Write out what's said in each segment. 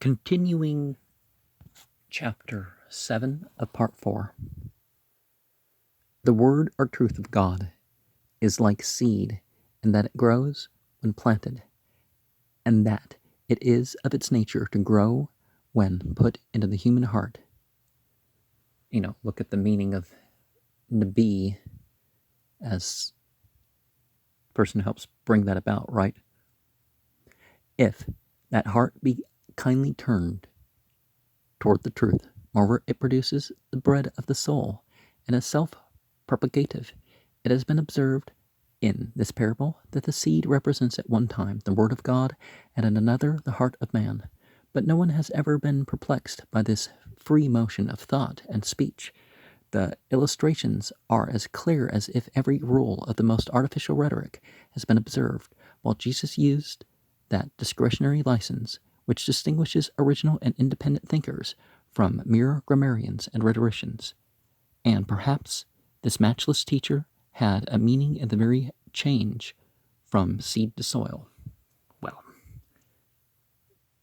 Continuing chapter 7 of part 4. The word or truth of God is like seed in that it grows when planted, and that it is of its nature to grow when put into the human heart. Look at the meaning of Nabi as the person who helps bring that about, right? If that heart be kindly turned toward the truth, moreover it produces the bread of the soul, and is self-propagative. It has been observed in this parable that the seed represents at one time the word of God, and at another the heart of man. But no one has ever been perplexed by this free motion of thought and speech. The illustrations are as clear as if every rule of the most artificial rhetoric has been observed, while Jesus used that discretionary license which distinguishes original and independent thinkers from mere grammarians and rhetoricians. And perhaps this matchless teacher had a meaning in the very change from seed to soil. Well,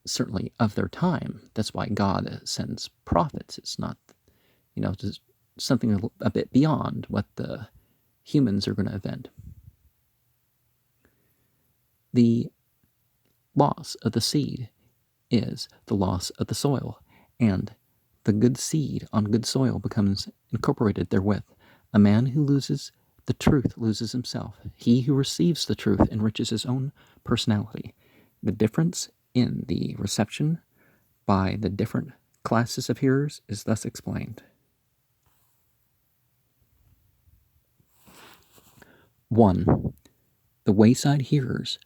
certainly of their time. That's why God sends prophets. It's not, just something a bit beyond what the humans are going to invent. The loss of the seed is the loss of the soil, and the good seed on good soil becomes incorporated therewith. A man who loses the truth loses himself. He who receives the truth enriches his own personality. The difference in the reception by the different classes of hearers is thus explained. 1. The wayside hearers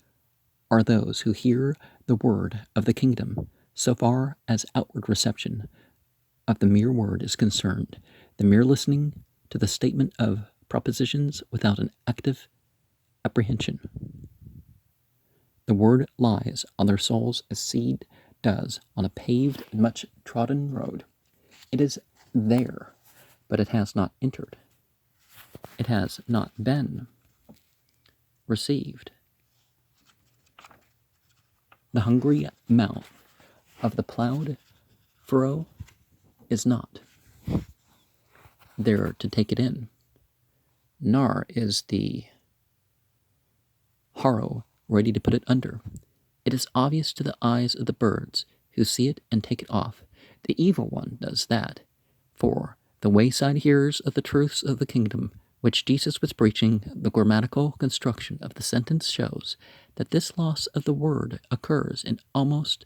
are those who hear the word of the kingdom so far as outward reception of the mere word is concerned, the mere listening to the statement of propositions without an active apprehension. The word lies on their souls as seed does on a paved and much trodden road. It is there, but it has not entered. It has not been received. The hungry mouth of the plowed furrow is not there to take it in, nor is the harrow ready to put it under. It is obvious to the eyes of the birds who see it and take it off. The evil one does that. For the wayside hearers of the truths of the kingdom, which Jesus was preaching, the grammatical construction of the sentence shows that this loss of the word occurs in almost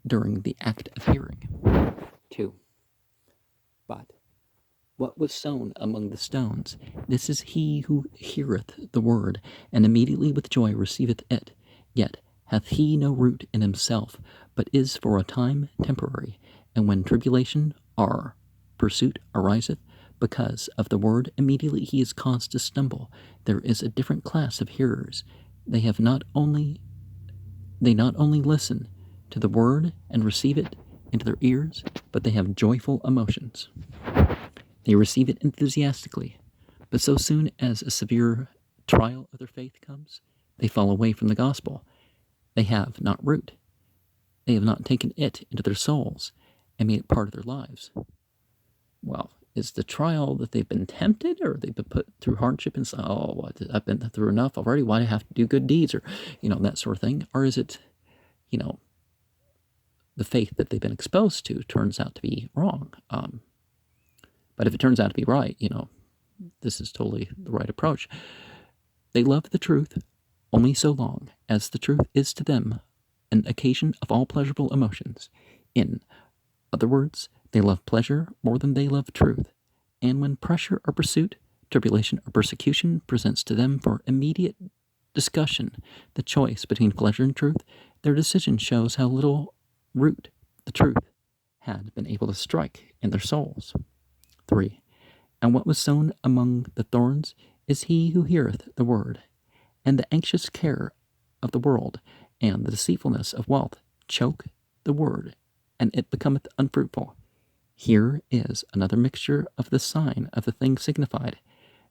during the act of hearing. 2. But what was sown among the stones, this is he who heareth the word, and immediately with joy receiveth it. Yet hath he no root in himself, but is for a time temporary. And when tribulation or pursuit ariseth, because of the word, immediately he is caused to stumble. There is a different class of hearers. They not only listen to the word and receive it into their ears, but they have joyful emotions. They receive it enthusiastically, but so soon as a severe trial of their faith comes, they fall away from the gospel. They have not root. They have not taken it into their souls and made it part of their lives. Well, is the trial that they've been tempted, or they've been put through hardship and say, I've been through enough already, why do I have to do good deeds, or, that sort of thing? Or is it, the faith that they've been exposed to turns out to be wrong? But if it turns out to be right, this is totally the right approach. They love the truth only so long as the truth is to them an occasion of all pleasurable emotions. In other words, they love pleasure more than they love truth. And when pressure or pursuit, tribulation or persecution presents to them for immediate discussion the choice between pleasure and truth, their decision shows how little root the truth had been able to strike in their souls. 3. And what was sown among the thorns is he who heareth the word, and the anxious care of the world and the deceitfulness of wealth choke the word, and it becometh unfruitful. Here is another mixture of the sign of the thing signified,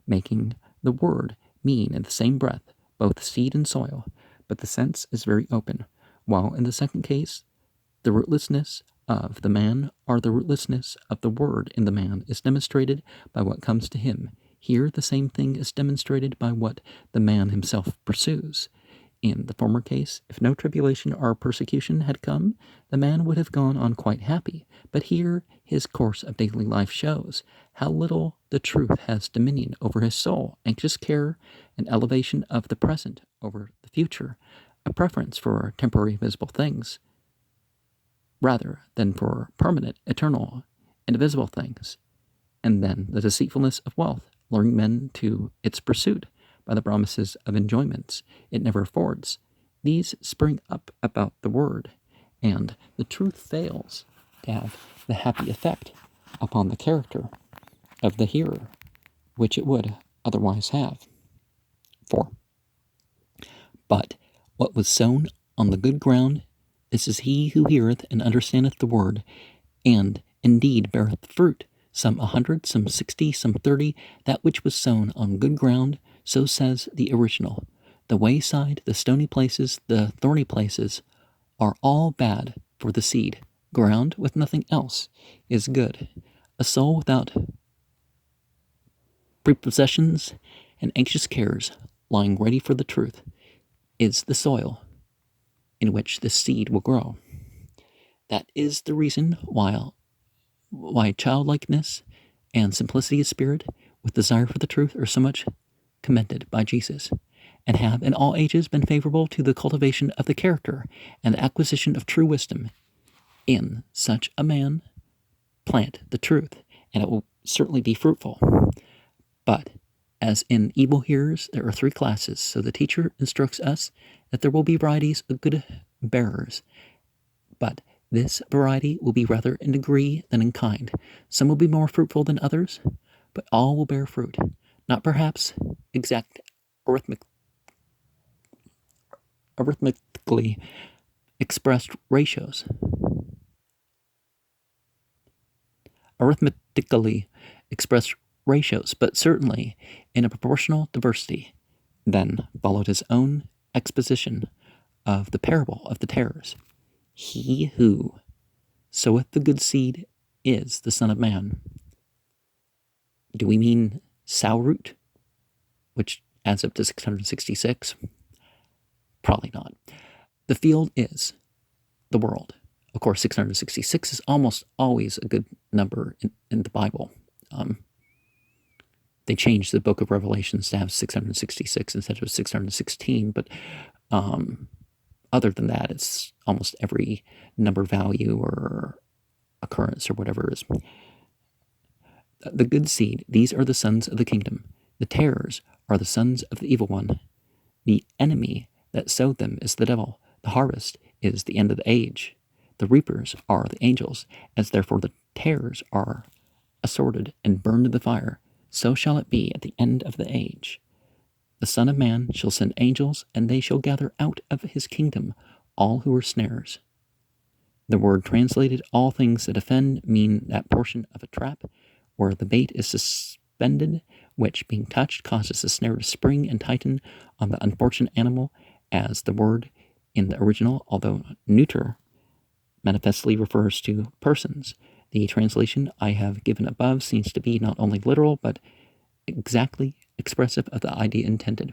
making the word mean in the same breath both seed and soil, but the sense is very open, while in the second case The rootlessness of the man, or the rootlessness of the word in the man, is demonstrated by what comes to him. Here the same thing is demonstrated by what the man himself pursues. In the former case, if no tribulation or persecution had come, the man would have gone on quite happy. But here his course of daily life shows how little the truth has dominion over his soul, anxious care and elevation of the present over the future, a preference for temporary visible things rather than for permanent, eternal, indivisible things, and then the deceitfulness of wealth, luring men to its pursuit by the promises of enjoyments it never affords. These spring up about the word, and the truth fails to have the happy effect upon the character of the hearer, which it would otherwise have. 4. But what was sown on the good ground, this is he who heareth and understandeth the word, and indeed beareth fruit, some 100, some 60, some 30, that which was sown on good ground, so says the original. The wayside, the stony places, the thorny places are all bad for the seed. Ground with nothing else is good. A soul without prepossessions and anxious cares, lying ready for the truth, is the soil in which the seed will grow. That is the reason why childlikeness and simplicity of spirit with desire for the truth are so much commended by Jesus, and have in all ages been favorable to the cultivation of the character and the acquisition of true wisdom. In such a man plant the truth, and it will certainly be fruitful. But as in evil hearers there are 3 classes, so the teacher instructs us that there will be varieties of good bearers, but this variety will be rather in degree than in kind. Some will be more fruitful than others, but all will bear fruit, not perhaps exact arithmetically expressed ratios. But certainly in a proportional diversity. Then followed his own exposition of the parable of the tares. He who soweth the good seed is the Son of Man. Do we mean sourroot, which adds up to 666? Probably not. The field is the world. Of course, 666 is almost always a good number in the Bible. They changed the book of Revelations to have 666 instead of 616, but other than that, it's almost every number value or occurrence or whatever is. The good seed, these are the sons of the kingdom. The tares are the sons of the evil one. The enemy that sowed them is the devil. The harvest is the end of the age. The reapers are the angels, as therefore the tares are assorted and burned in the fire. So shall it be at the end of the age. The Son of Man shall send angels, and they shall gather out of his kingdom all who are snares. The word translated all things that offend mean that portion of a trap where the bait is suspended, which, being touched, causes the snare to spring and tighten on the unfortunate animal, as the word in the original, although neuter, manifestly refers to persons. The translation I have given above seems to be not only literal, but exactly expressive of the idea intended.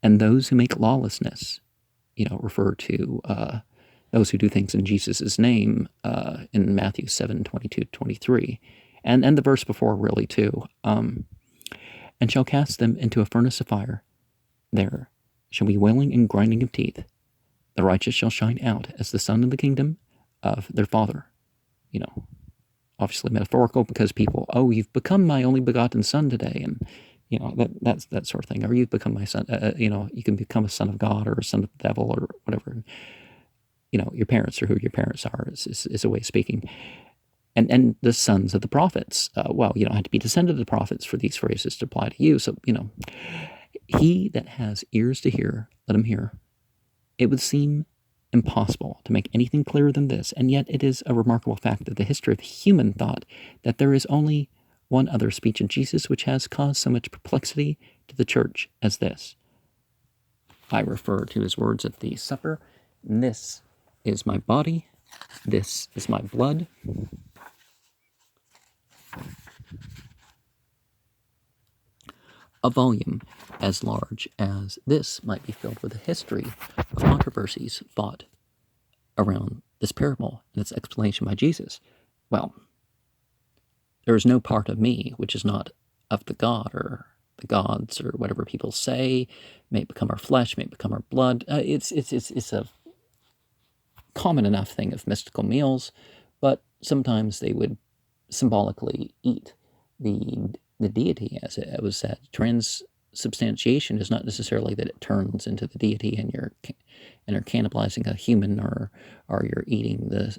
And those who make lawlessness, refer to those who do things in Jesus' name in Matthew 7, 22, 23. And the verse before really too. And shall cast them into a furnace of fire. There shall be wailing and grinding of teeth. The righteous shall shine out as the son of the kingdom of their Father. Obviously metaphorical, because people, you've become my only begotten son today, and that's that sort of thing. Or you've become my son. You can become a son of God or a son of the devil or whatever. Your parents are who your parents are is a way of speaking. And the sons of the prophets. You don't have to be descended of the prophets for these phrases to apply to you. So he that has ears to hear, let him hear. It would seem impossible to make anything clearer than this, and yet it is a remarkable fact of the history of human thought that there is only one other speech of Jesus which has caused so much perplexity to the church as this. I refer to his words at the supper This is my body. This is my blood. A volume as large as this might be filled with a history of controversies fought around this parable and its explanation by Jesus. Well, there is no part of me which is not of the God or the gods or whatever people say. May it become our flesh, may it become our blood. It's a common enough thing of mystical meals, but sometimes they would symbolically eat the deity, as it was said. Transubstantiation is not necessarily that it turns into the deity and you're cannibalizing a human, or you're eating the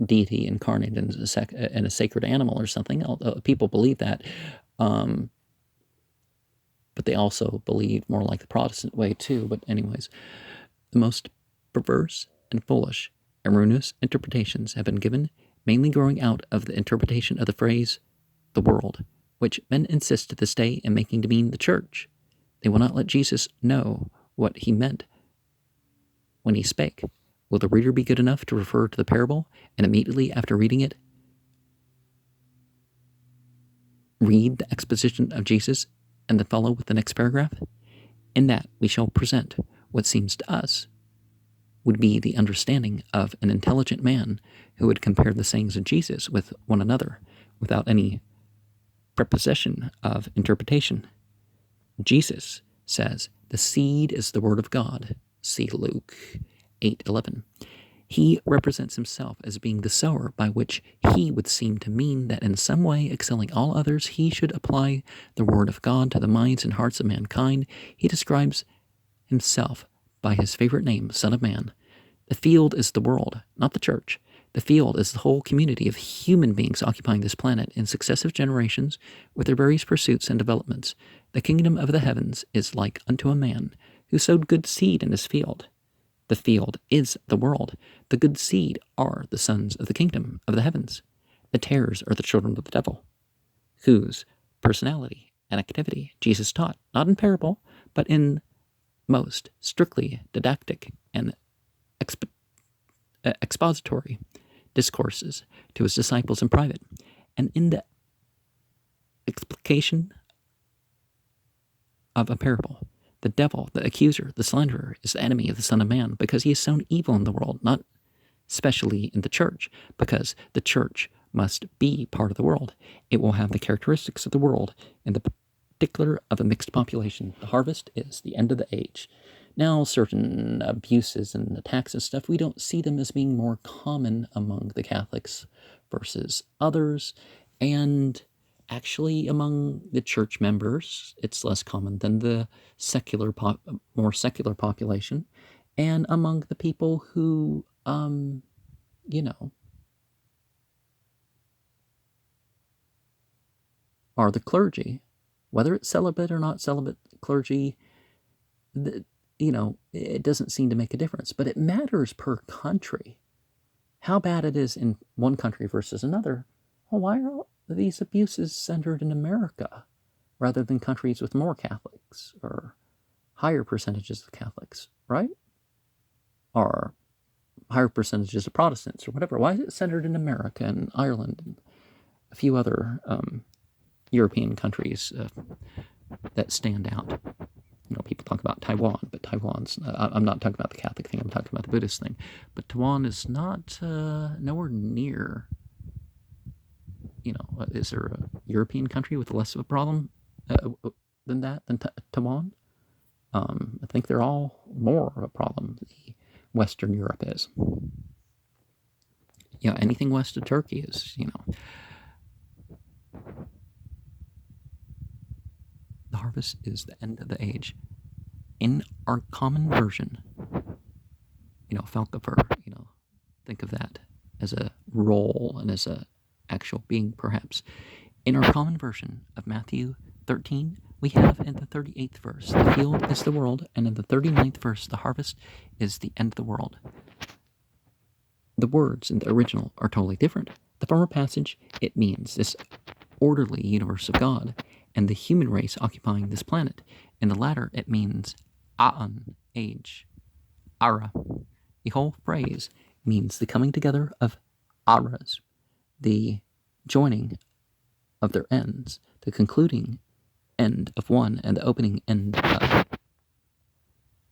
deity incarnate in a sacred animal or something. Although people believe that, but they also believe more like the Protestant way too. But anyways, the most perverse and foolish, erroneous interpretations have been given, mainly growing out of the interpretation of the phrase, the world, which men insist to this day in making to mean the church. They will not let Jesus know what he meant when he spake. Will the reader be good enough to refer to the parable, and immediately after reading it, read the exposition of Jesus and then follow with the next paragraph? In that we shall present what seems to us would be the understanding of an intelligent man who would compare the sayings of Jesus with one another without any preposition of interpretation. Jesus says, the seed is the word of God. See Luke 8:11. He represents himself as being the sower, by which he would seem to mean that in some way excelling all others, he should apply the word of God to the minds and hearts of mankind. He describes himself by his favorite name, Son of Man. The field is the world, not the church. The field is the whole community of human beings occupying this planet in successive generations with their various pursuits and developments. The kingdom of the heavens is like unto a man who sowed good seed in his field. The field is the world. The good seed are the sons of the kingdom of the heavens. The tares are the children of the devil, whose personality and activity Jesus taught, not in parable, but in most strictly didactic and expository discourses to his disciples in private. And in the explication of a parable, the devil, the accuser, the slanderer, is the enemy of the Son of Man, because he has sown evil in the world, not especially in the church, because the church must be part of the world. It will have the characteristics of the world, and the particular of a mixed population. The harvest is the end of the age. Now, certain abuses and attacks and stuff, we don't see them as being more common among the Catholics versus others, and actually among the church members, it's less common than the more secular population, and among the people who, are the clergy, whether it's celibate or not celibate clergy. It doesn't seem to make a difference, but it matters per country. How bad it is in one country versus another. Well, why are these abuses centered in America rather than countries with more Catholics or higher percentages of Catholics, right? Or higher percentages of Protestants or whatever. Why is it centered in America and Ireland and a few other European countries that stand out? People talk about Taiwan, but Taiwan's, I'm not talking about the Catholic thing, I'm talking about the Buddhist thing. But Taiwan is not, nowhere near, is there a European country with less of a problem than Taiwan? I think they're all more of a problem, the Western Europe is. Anything west of Turkey is, the harvest is the end of the age. In our common version, Falcifer, think of that as a role and as a actual being, perhaps. In our common version of Matthew 13, we have in the 38th verse, the field is the world, and in the 39th verse, the harvest is the end of the world. The words in the original are totally different. The former passage, it means this orderly universe of God and the human race occupying this planet. In the latter, it means A'an, age, Ara, The whole phrase means the coming together of aras, the joining of their ends, the concluding end of one and the opening end of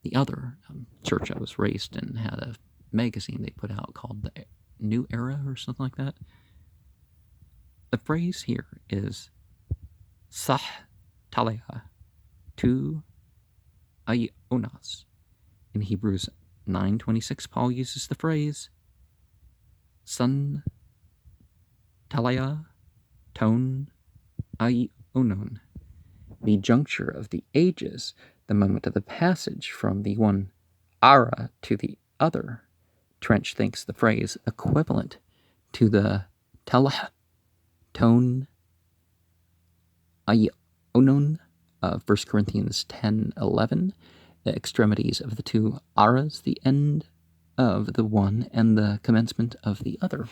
the other. Church I was raised in had a magazine they put out called the New Era or something like that. The phrase here is Sah Talaya tu Ionas. In Hebrews 9:26, Paul uses the phrase Sun Talaya Ton Ionon. The juncture of the ages, the moment of the passage from the one ara to the other. Trench thinks the phrase equivalent to the Talah Ton Ionon of 1 Corinthians 10:11, the extremities of the two aras, the end of the one and the commencement of the other.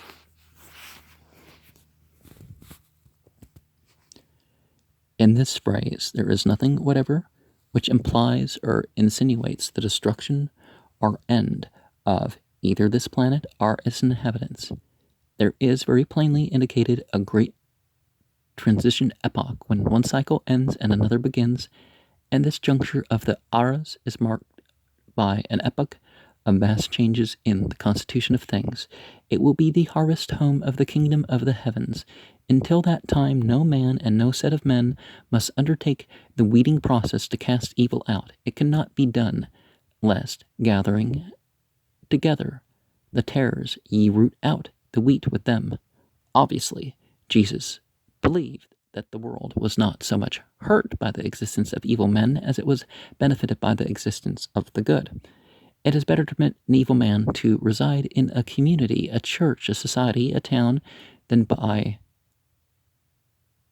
In this phrase, there is nothing whatever which implies or insinuates the destruction or end of either this planet or its inhabitants. There is very plainly indicated a great transition epoch when one cycle ends and another begins, and this juncture of the eras is marked by an epoch of vast changes in the constitution of things. It will be the harvest home of the kingdom of the heavens. Until that time, no man and no set of men must undertake the weeding process to cast evil out. It cannot be done, lest, gathering together the tares, ye root out the wheat with them. Obviously, Jesus believed that the world was not so much hurt by the existence of evil men as it was benefited by the existence of the good. It is better to permit an evil man to reside in a community, a church, a society, a town, than by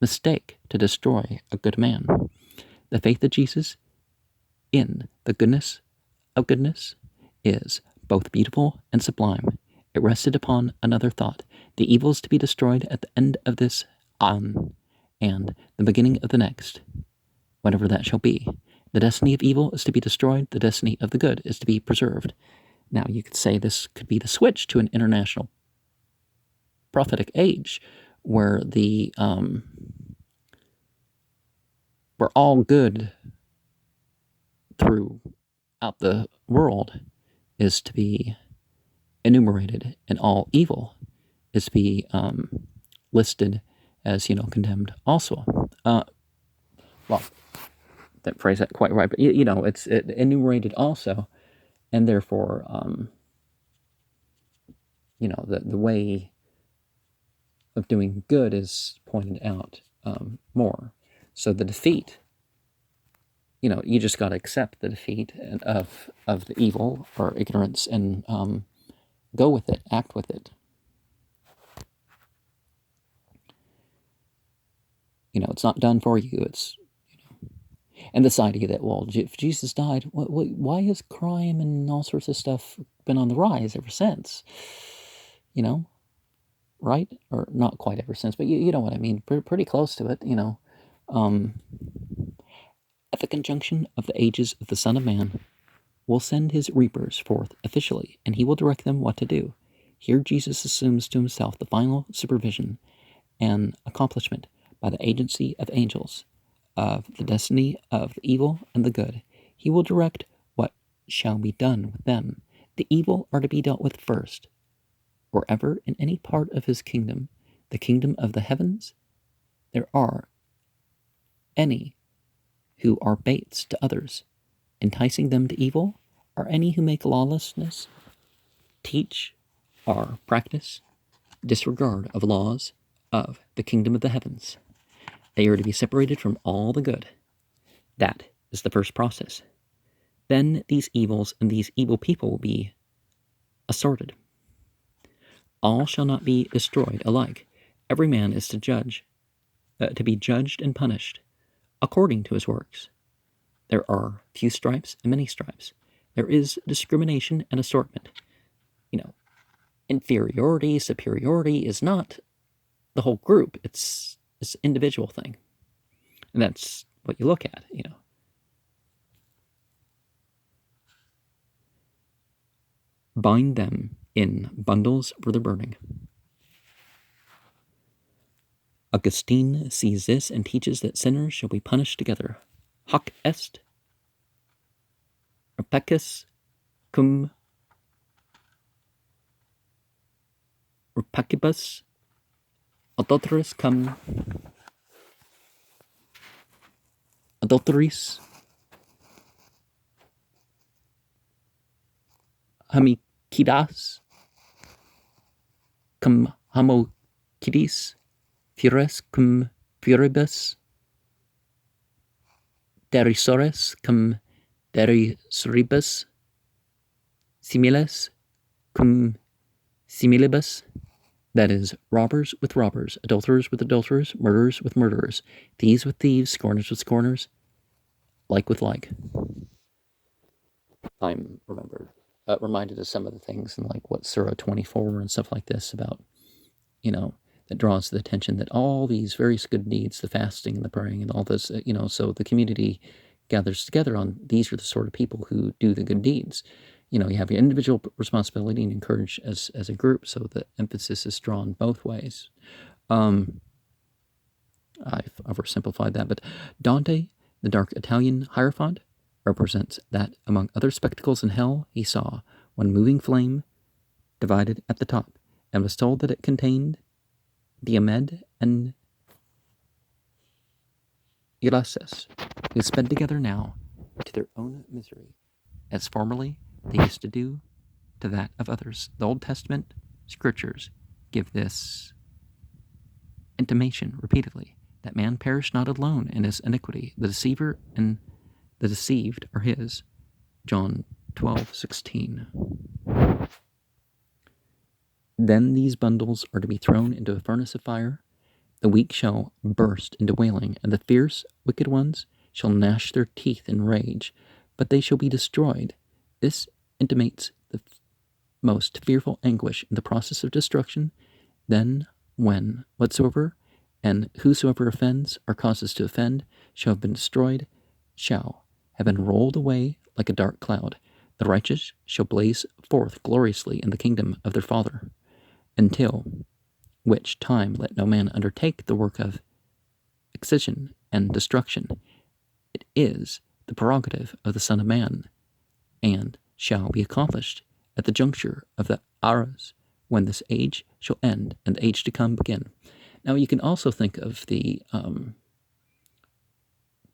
mistake to destroy a good man. The faith of Jesus in the goodness of goodness is both beautiful and sublime. It rested upon another thought. The evil is to be destroyed at the end of this and the beginning of the next, whatever that shall be. The destiny of evil is to be destroyed. The destiny of the good is to be preserved. Now, you could say this could be the switch to an international prophetic age where where all good throughout the world is to be enumerated, and all evil is to be listed as condemned also. Well, that phrase that quite right, but it's enumerated also, and therefore the way of doing good is pointed out more. So the defeat, you just got to accept the defeat of the evil or ignorance and go with it, act with it. It's not done for you. It's and this idea that, well, if Jesus died, why has crime and all sorts of stuff been on the rise ever since? Right? Or not quite ever since, but you know what I mean. Pretty close to it, At the conjunction of the ages of the Son of Man will send his reapers forth officially, and he will direct them what to do. Here Jesus assumes to himself the final supervision and accomplishment by the agency of angels of the destiny of the evil and the good. He will direct what shall be done with them. The evil are to be dealt with first, or ever in any part of his kingdom, the kingdom of the heavens, there are any who are baits to others, enticing them to evil, or any who make lawlessness, teach, or practice disregard of laws of the kingdom of the heavens. They are to be separated from all the good. That is the first process. Then these evils and these evil people will be assorted. All shall not be destroyed alike. Every man is to be judged and punished according to his works. There are few stripes and many stripes. There is discrimination and assortment. Inferiority, superiority is not the whole group. It's an individual thing. And that's what you look at, bind them in bundles for the burning. Augustine sees this and teaches that sinners shall be punished together. Hoc est rapacis cum rapacibus adulterus cum adulteris homicidas cum homocidis fures cum furibus derisores cum derisoribus similes cum similibus, that is, robbers with robbers, adulterers with adulterers, murderers with murderers, thieves with thieves, scorners with scorners, like with like. I'm reminded of some of the things in like what Surah 24 and stuff like this about, that draws the attention that all these various good deeds, the fasting and the praying and all this, so the community gathers together on these are the sort of people who do the good deeds. You have your individual responsibility and encourage as a group, so the emphasis is drawn both ways. I've oversimplified that, but Dante, the dark Italian Hierophant, represents that among other spectacles in hell he saw one moving flame divided at the top, and was told that it contained Diomed and Ulysses, who sped together now to their own misery, as formerly they used to do to that of others. The Old Testament scriptures give this intimation repeatedly, that man perish not alone in his iniquity. The deceiver and the deceived are his. John 12:16. Then these bundles are to be thrown into a furnace of fire. The weak shall burst into wailing, and the fierce, wicked ones shall gnash their teeth in rage, but they shall be destroyed. This intimates the most fearful anguish in the process of destruction. Then, when whatsoever and whosoever offends or causes to offend shall have been destroyed, shall have been rolled away like a dark cloud. The righteous shall blaze forth gloriously in the kingdom of their Father, until which time let no man undertake the work of excision and destruction. It is the prerogative of the Son of Man, and shall be accomplished at the juncture of the eras, when this age shall end and the age to come begin. Now you can also think of the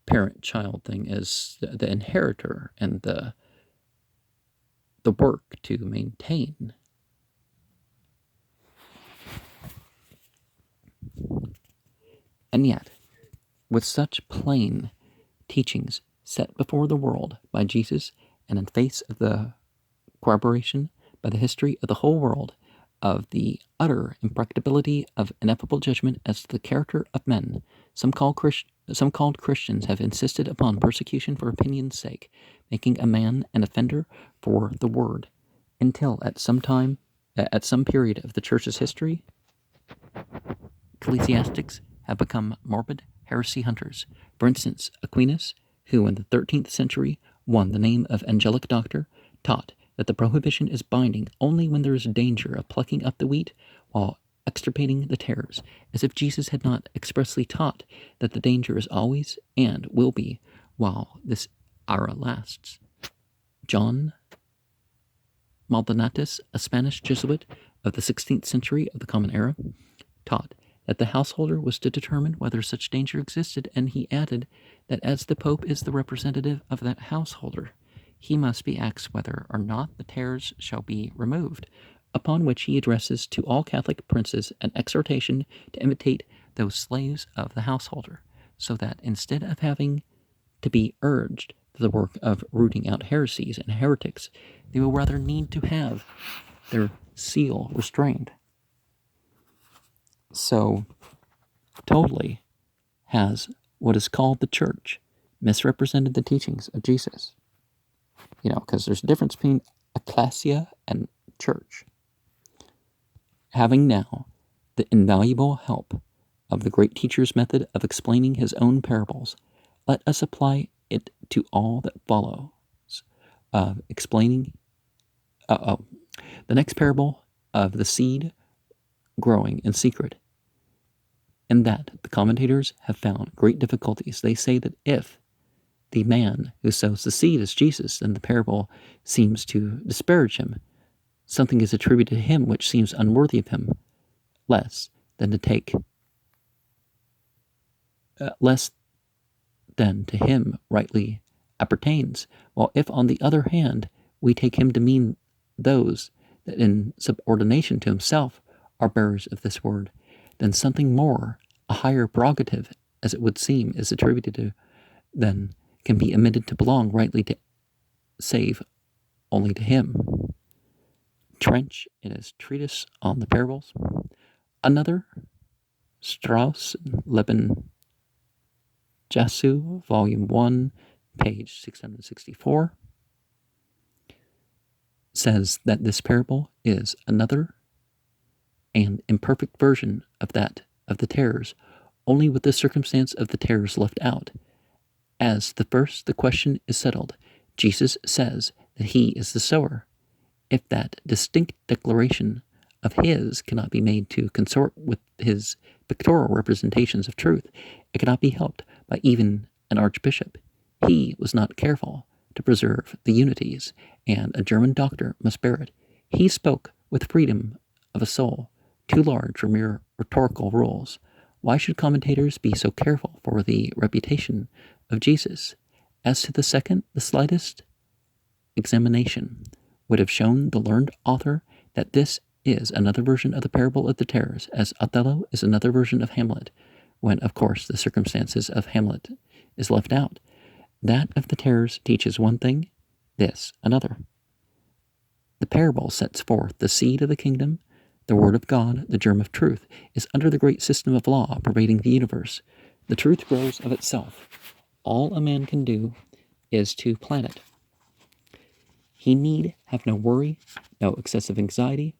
parent-child thing as the inheritor and the work to maintain. And yet, with such plain teachings set before the world by Jesus, and in face of the corroboration by the history of the whole world of the utter impracticability of ineffable judgment as to the character of men, some called Christians have insisted upon persecution for opinion's sake, making a man an offender for the word, until at some period of the Church's history, ecclesiastics have become morbid heresy hunters. For instance, Aquinas, who in the 13th century won the name of angelic doctor, taught that the prohibition is binding only when there is danger of plucking up the wheat while extirpating the tares, as if Jesus had not expressly taught that the danger is always and will be while this era lasts. John Maldonatus, a Spanish Jesuit of the 16th century of the Common Era, taught that the householder was to determine whether such danger existed, and he added that as the Pope is the representative of that householder, he must be asked whether or not the tares shall be removed, upon which he addresses to all Catholic princes an exhortation to imitate those slaves of the householder, so that instead of having to be urged to the work of rooting out heresies and heretics, they will rather need to have their zeal restrained. So, totally has what is called the Church misrepresented the teachings of Jesus. Because there's a difference between ecclesia and church. Having now the invaluable help of the great teacher's method of explaining his own parables, let us apply it to all that follows, explaining The next parable of the seed growing in secret, in that the commentators have found great difficulties. They say that if the man who sows the seed is Jesus, then the parable seems to disparage him. Something is attributed to him which seems unworthy of him, less than to take less than to him rightly appertains. While if, on the other hand, we take him to mean those that in subordination to himself are bearers of this word, then something more, a higher prerogative, as it would seem, is attributed to, then can be admitted to belong rightly to save only to him. Trench, in his treatise on the parables. Another, Strauss, Leben Jasu, Volume 1, page 664, says that this parable is another and imperfect version of that of the tares, only with the circumstance of the tares left out. As the first, the question is settled. Jesus says that he is the sower. If that distinct declaration of his cannot be made to consort with his pictorial representations of truth, it cannot be helped by even an archbishop. He was not careful to preserve the unities, and a German doctor must bear it. He spoke with freedom of a soul, too large for mere rhetorical rules. Why should commentators be so careful for the reputation of Jesus? As to the second, the slightest examination would have shown the learned author that this is another version of the parable of the tares, as Othello is another version of Hamlet, when, of course, the circumstances of Hamlet is left out. That of the tares teaches one thing, this another. The parable sets forth the seed of the kingdom, the word of God, the germ of truth, is under the great system of law pervading the universe. The truth grows of itself. All a man can do is to plant it. He need have no worry, no excessive anxiety.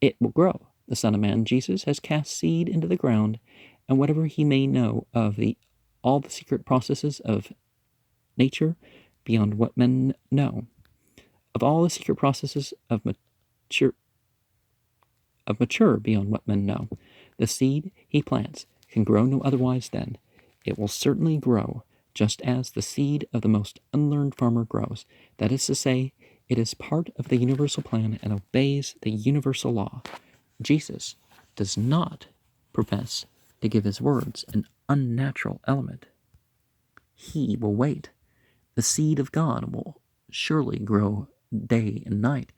It will grow. The Son of Man, Jesus, has cast seed into the ground, and whatever he may know of all the secret processes of nature beyond what men know, of all the secret processes of mature beyond what men know, the seed he plants can grow no otherwise than it will certainly grow, just as the seed of the most unlearned farmer grows. That is to say, it is part of the universal plan and obeys the universal law. Jesus does not profess to give his words an unnatural element. He will wait. The seed of God will surely grow day and night.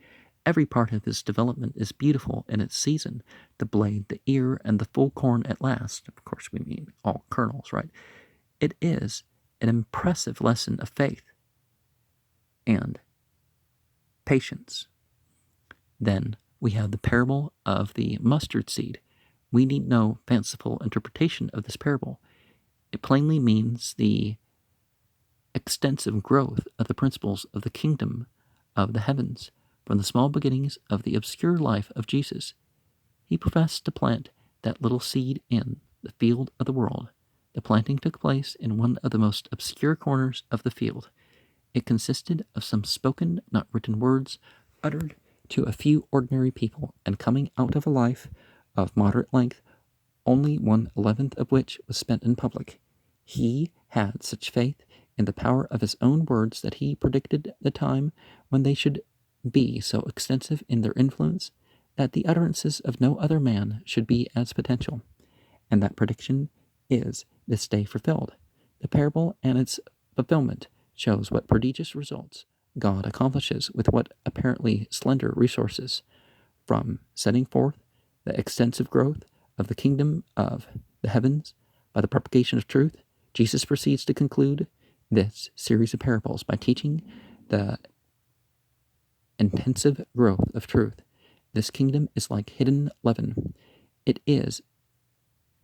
Every part of his development is beautiful in its season. The blade, the ear, and the full corn at last. Of course, we mean all kernels, right? It is an impressive lesson of faith and patience. Then we have the parable of the mustard seed. We need no fanciful interpretation of this parable. It plainly means the extensive growth of the principles of the kingdom of the heavens from the small beginnings of the obscure life of Jesus. He professed to plant that little seed in the field of the world. The planting took place in one of the most obscure corners of the field. It consisted of some spoken, not written words uttered to a few ordinary people, and coming out of a life of moderate length, only 1/11 of which was spent in public. He had such faith in the power of his own words that he predicted the time when they should be so extensive in their influence that the utterances of no other man should be as potential. And that prediction is this day fulfilled. The parable and its fulfillment shows what prodigious results God accomplishes with what apparently slender resources, from setting forth the extensive growth of the kingdom of the heavens by the propagation of truth. Jesus proceeds to conclude this series of parables by teaching the intensive growth of truth. This kingdom is like hidden leaven. It is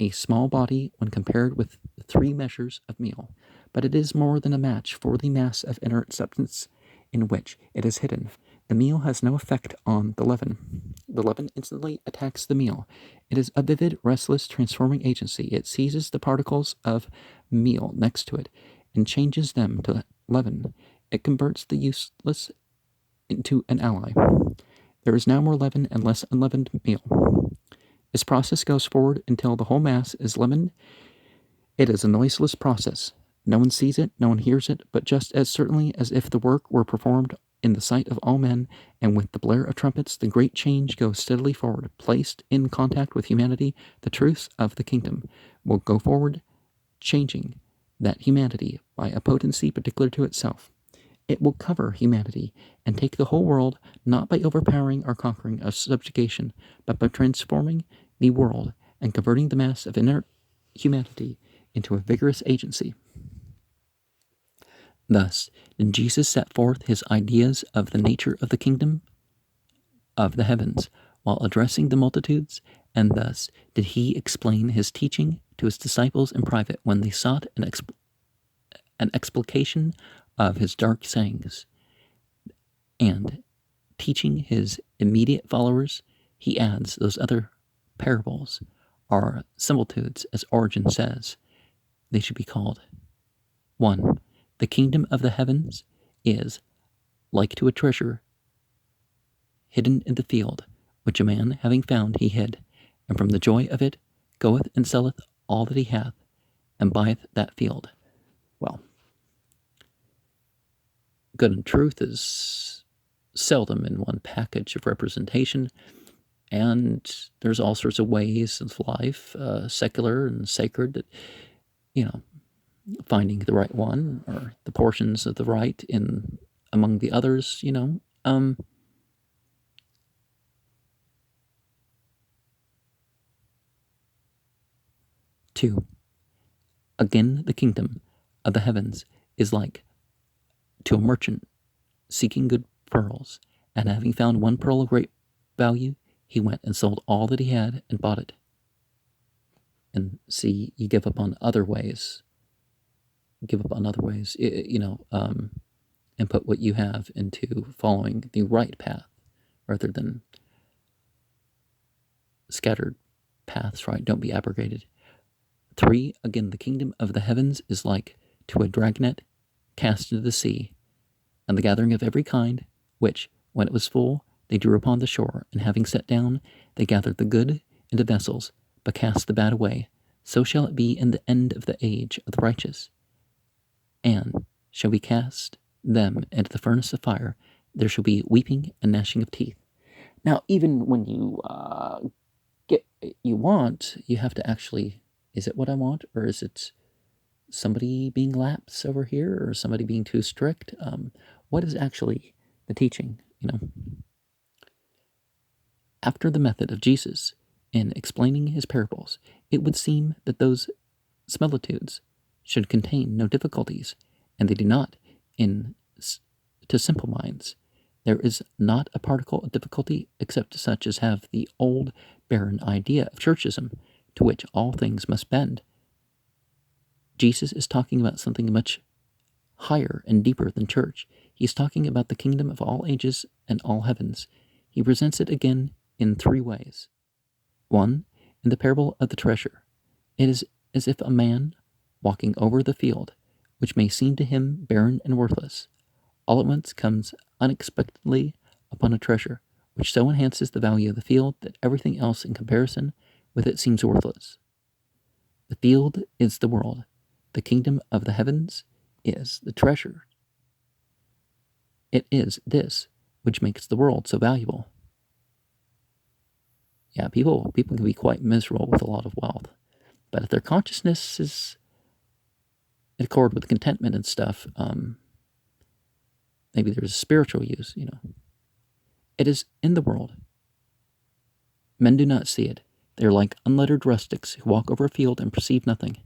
a small body when compared with 3 measures of meal, but it is more than a match for the mass of inert substance in which it is hidden. The meal has no effect on the leaven. The leaven instantly attacks the meal. It is a vivid, restless, transforming agency. It seizes the particles of meal next to it and changes them to leaven. It converts the useless into an ally. there is now more leaven and less unleavened meal. This process goes forward until the whole mass is leavened. It is a noiseless process. No one sees it, no one hears it, but just as certainly as if the work were performed in the sight of all men, and with the blare of trumpets, the great change goes steadily forward. Placed in contact with humanity, the truths of the kingdom will go forward, changing that humanity by a potency particular to itself. It will cover humanity and take the whole world, not by overpowering or conquering a subjugation, but by transforming the world and converting the mass of inert humanity into a vigorous agency. Thus, did Jesus set forth his ideas of the nature of the kingdom of the heavens while addressing the multitudes, and thus did he explain his teaching to his disciples in private when they sought an explication of his dark sayings. And teaching his immediate followers, he adds those other parables are similitudes, as Origen says. They should be called. 1. The kingdom of the heavens is like to a treasure hidden in the field, which a man having found he hid, and from the joy of it goeth and selleth all that he hath, and buyeth that field. Well, good and truth is seldom in one package of representation, and there's all sorts of ways of life, secular and sacred, that, finding the right one or the portions of the right in among the others, 2. Again, the kingdom of the heavens is like to a merchant seeking good pearls, and having found one pearl of great value, he went and sold all that he had and bought it. And see, you give up on other ways. And put what you have into following the right path rather than scattered paths, right? Don't be abrogated. 3, again, the kingdom of the heavens is like to a dragnet cast into the sea, and the gathering of every kind, which, when it was full, they drew upon the shore, and having set down, they gathered the good into vessels, but cast the bad away. So shall it be in the end of the age of the righteous. And shall we cast them into the furnace of fire, there shall be weeping and gnashing of teeth. Now, even when you get what you want, you have to actually, is it what I want, or is it somebody being lax over here, or somebody being too strict? What is actually the teaching, After the method of Jesus in explaining his parables, it would seem that those similitudes should contain no difficulties, and they do not. To simple minds, there is not a particle of difficulty except such as have the old barren idea of churchism, to which all things must bend. Jesus is talking about something much higher and deeper than church. He is talking about the kingdom of all ages and all heavens. He presents it again in 3 ways. 1, in the parable of the treasure. It is as if a man walking over the field, which may seem to him barren and worthless, all at once comes unexpectedly upon a treasure, which so enhances the value of the field that everything else in comparison with it seems worthless. The field is the world. The kingdom of the heavens is the treasure. It is this which makes the world so valuable. Yeah, people can be quite miserable with a lot of wealth, but if their consciousness is in accord with contentment and stuff, maybe there's a spiritual use, It is in the world. Men do not see it. They are like unlettered rustics who walk over a field and perceive nothing.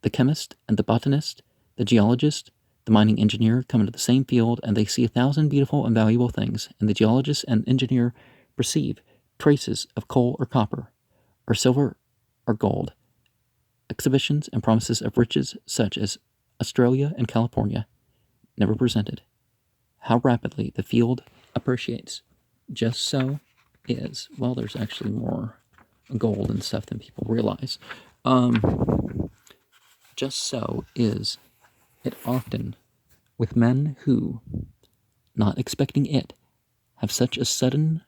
The chemist and the botanist, the geologist, the mining engineer come into the same field, and they see 1,000 beautiful and valuable things, and the geologist and engineer perceive traces of coal or copper, or silver or gold, exhibitions and promises of riches such as Australia and California never presented. How rapidly the field appreciates. Just so is, well, there's actually more gold and stuff than people realize. Just so is it often with men who, not expecting it, have such a sudden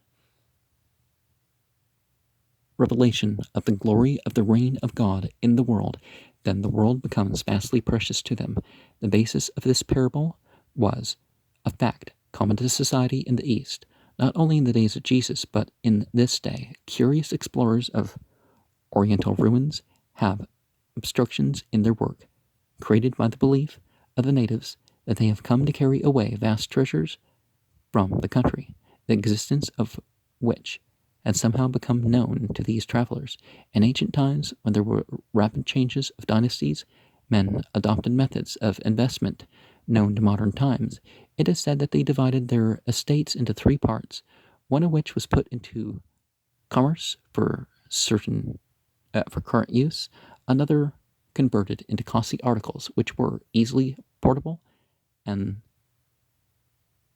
revelation of the glory of the reign of God in the world, then the world becomes vastly precious to them. The basis of this parable was a fact common to society in the East, not only in the days of Jesus, but in this day. Curious explorers of Oriental ruins have obstructions in their work, created by the belief of the natives that they have come to carry away vast treasures from the country, the existence of which had somehow become known to these travelers. In ancient times, when there were rapid changes of dynasties, men adopted methods of investment known to modern times. It is said that they divided their estates into three parts, one of which was put into commerce for current use, another converted into costly articles which were easily portable and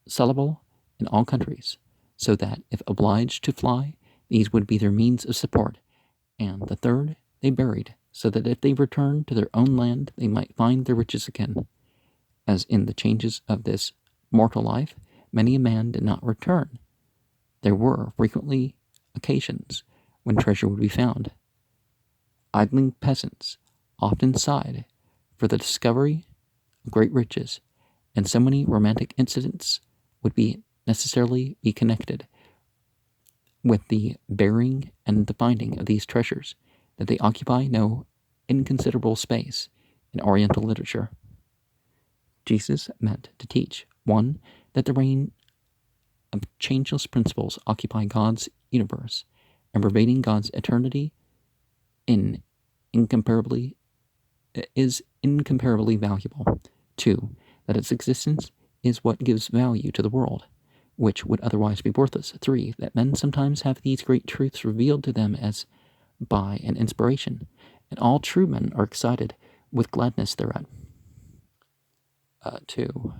sellable in all countries, so that if obliged to fly, these would be their means of support, and the third they buried, so that if they returned to their own land, they might find their riches again. As in the changes of this mortal life, many a man did not return. There were frequently occasions when treasure would be found. Idling peasants often sighed for the discovery of great riches, and so many romantic incidents would necessarily be connected with the bearing and the finding of these treasures, that they occupy no inconsiderable space in Oriental literature. Jesus meant to teach, 1. That the reign of changeless principles occupy God's universe, and pervading God's eternity is incomparably valuable. 2. That its existence is what gives value to the world, which would otherwise be worthless. 3. That men sometimes have these great truths revealed to them as by an inspiration, and all true men are excited with gladness thereat. 2.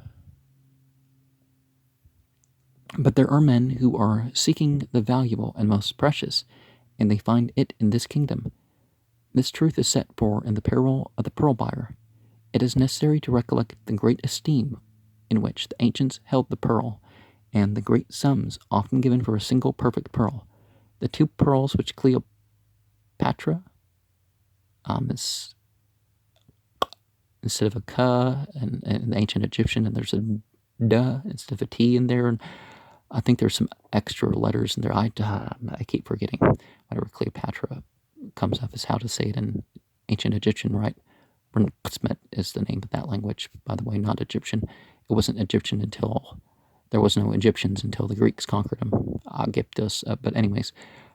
But there are men who are seeking the valuable and most precious, and they find it in this kingdom. This truth is set forth in the parable of the pearl buyer. It is necessary to recollect the great esteem in which the ancients held the pearl, and the great sums often given for a single perfect pearl. The two pearls which Cleopatra is instead of a ka in the ancient Egyptian, and there's a duh instead of a t in there, and I think there's some extra letters in there. I keep forgetting whenever Cleopatra comes up is how to say it in ancient Egyptian, right? Renksmet is the name of that language, by the way, not Egyptian. It wasn't Egyptian until there was no Egyptians until the Greeks conquered them. Egyptus, but anyways,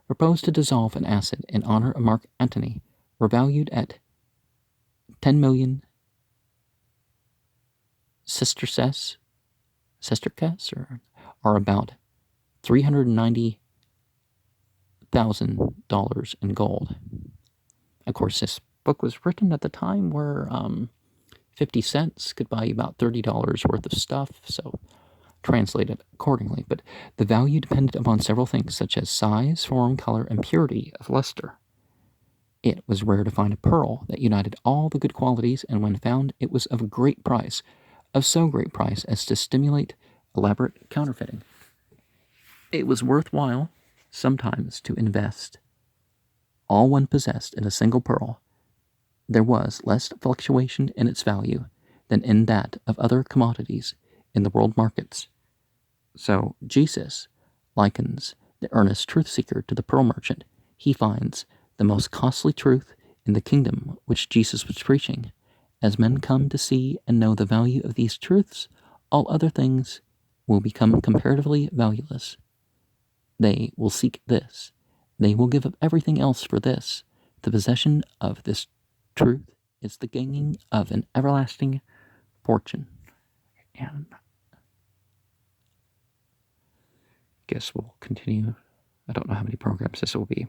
proposed to dissolve an asset in honor of Mark Antony were valued at 10 million sesterces, or about $390,000 in gold. Of course, this book was written at the time where 50 cents could buy you about $30 worth of stuff, so translate it accordingly. But the value depended upon several things, such as size, form, color, and purity of luster. It was rare to find a pearl that united all the good qualities, and when found, it was of great price, of so great price as to stimulate elaborate counterfeiting. It was worthwhile sometimes to invest all one possessed in a single pearl. There was less fluctuation in its value than in that of other commodities in the world markets. So Jesus likens the earnest truth seeker to the pearl merchant. He finds the most costly truth in the kingdom which Jesus was preaching. As men come to see and know the value of these truths, all other things will become comparatively valueless. They will seek this. They will give up everything else for this. The possession of this truth is the gaining of an everlasting fortune. And I guess we'll continue. I don't know how many programs this will be.